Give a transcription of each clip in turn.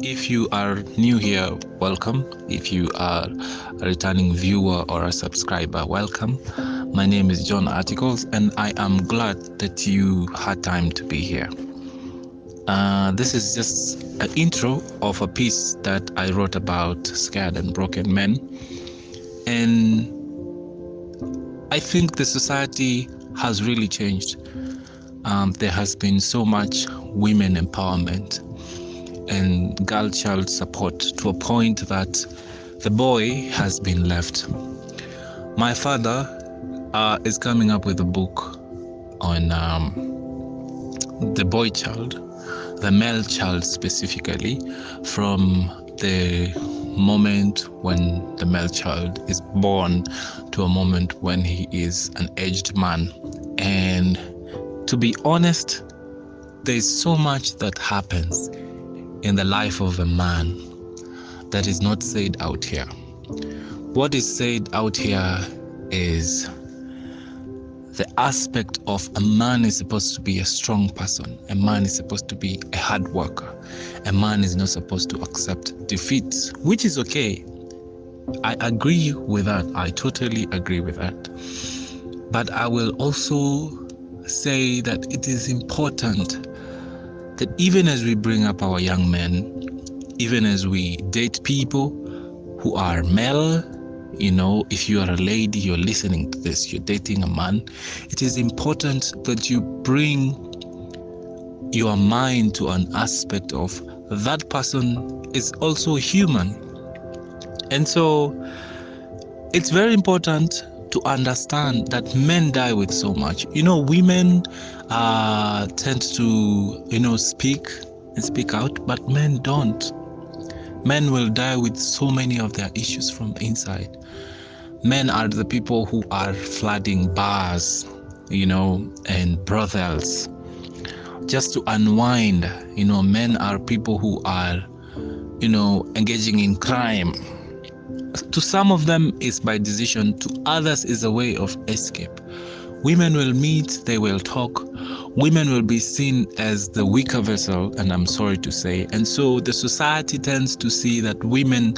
If you are new here, welcome. If you are a returning viewer or a subscriber, welcome. My name is John Articles, and I am glad that you had time to be here. This is just an intro of a piece that I wrote about scared and broken men. And I think the society has really changed. There has been so much women empowerment and girl child support to a point that the boy has been left. My father is coming up with a book on the boy child, the male child specifically, from the moment when the male child is born to a moment when he is an aged man. And to be honest, there's so much that happens in the life of a man that is not said out here. What is said out here is the aspect of a man is supposed to be a strong person. A man is supposed to be a hard worker. A man is not supposed to accept defeat, which is okay. I agree with that. I totally agree with that. But I will also say that it is important that even as we bring up our young men, even as we date people who are male, if you are a lady, you're listening to this, you're dating a man, it is important that you bring your mind to an aspect of that person is also human. And so it's very important to understand that men die with so much. Women tend to, speak out, but men don't. Men will die with so many of their issues from the inside. Men are the people who are flooding bars, and brothels just to unwind. Men are people who are, engaging in crime. To some of them is by decision, to others is a way of escape. Women will meet, they will talk. Women will be seen as the weaker vessel, and I'm sorry to say. And so the society tends to see that women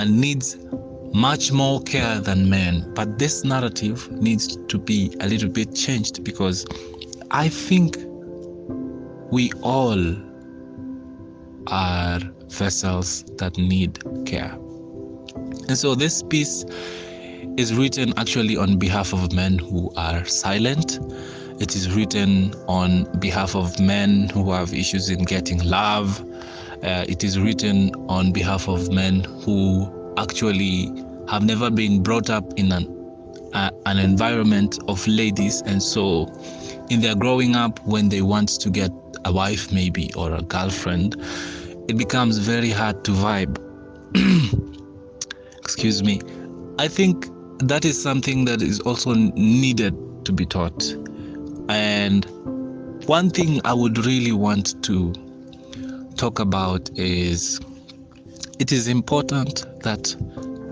needs much more care than men. But this narrative needs to be a little bit changed, because I think we all are vessels that need care. And so this piece is written actually on behalf of men who are silent. It is written on behalf of men who have issues in getting love. It is written on behalf of men who actually have never been brought up in an environment of ladies. And so in their growing up, when they want to get a wife maybe or a girlfriend, it becomes very hard to vibe. Excuse me. I think that is something that is also needed to be taught. And one thing I would really want to talk about is, it is important that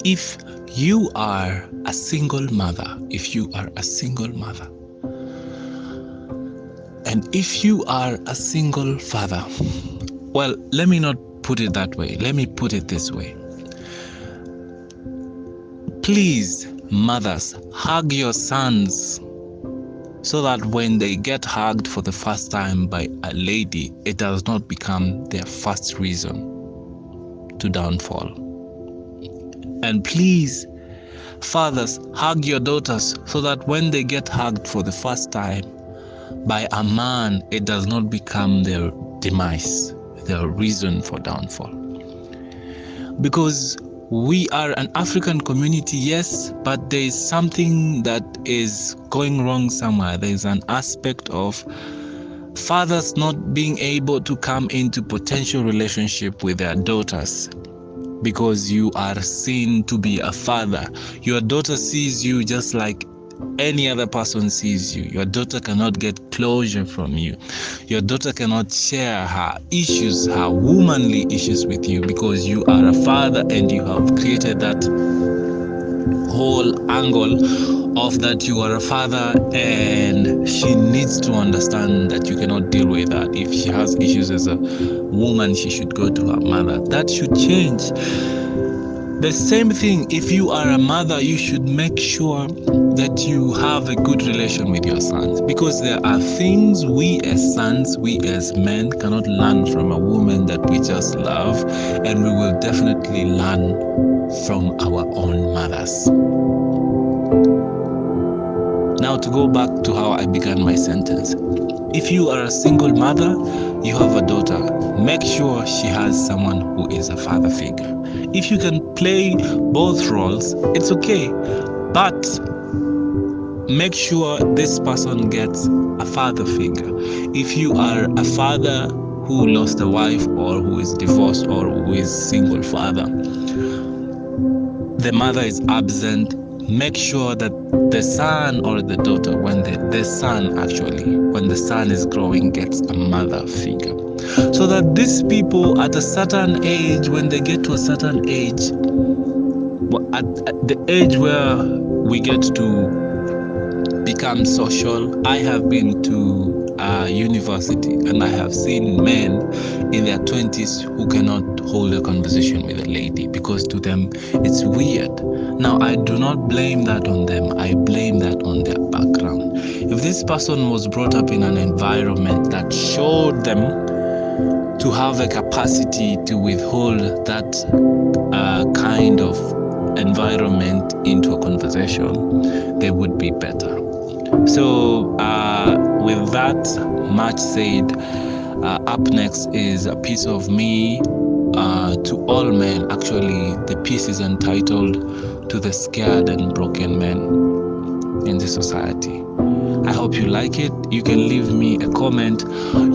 if you are a single mother, and if you are a single father, well, let me not put it that way. Let me put it this way. Please, mothers, hug your sons so that when they get hugged for the first time by a lady, it does not become their first reason to downfall. And please, fathers, hug your daughters so that when they get hugged for the first time by a man, it does not become their demise, their reason for downfall. Because we are an African community, yes, but there is something that is going wrong somewhere. There is an aspect of fathers not being able to come into potential relationship with their daughters because you are seen to be a father. Your daughter sees you just like any other person sees you. Your daughter cannot get closure from you. Your daughter cannot share her issues, her womanly issues with you, because you are a father and you have created that whole angle of that you are a father, and she needs to understand that you cannot deal with that. If she has issues as a woman, she should go to her mother. That should change. The same thing, if you are a mother, you should make sure that you have a good relation with your sons, because there are things we as sons, we as men cannot learn from a woman that we just love, and we will definitely learn from our own mothers. Now, to go back to how I began my sentence. If you are a single mother, you have a daughter, make sure she has someone who is a father figure. If you can play both roles, it's okay. But make sure this person gets a father figure. If you are a father who lost a wife, or who is divorced, or who is single father, the mother is absent, make sure that the son or the daughter, when the son is growing, gets a mother figure. So that these people at a certain age, when they get to a certain age, at the age where we get to become social, I have been to university, and I have seen men in their 20s who cannot hold a conversation with a lady because to them it's weird. Now, I do not blame that on them. I blame that on their background. If this person was brought up in an environment that showed them to have a capacity to withhold that kind of environment into a conversation, they would be better. So with that much said, up next is a piece of me to all men. Actually, the piece is entitled "To the Scared and Broken Men in the Society." I hope you like it. You can leave me a comment.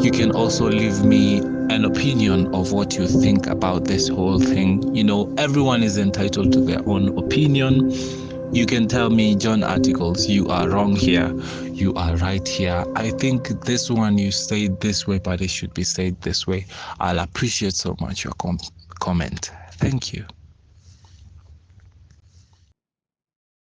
You can also leave me an opinion of what you think about this whole thing. You know, everyone is entitled to their own opinion. You can tell me, John Articles, you are wrong here, you are right here. I think this one you said this way, but it should be said this way. I'll appreciate so much your comment. Thank you.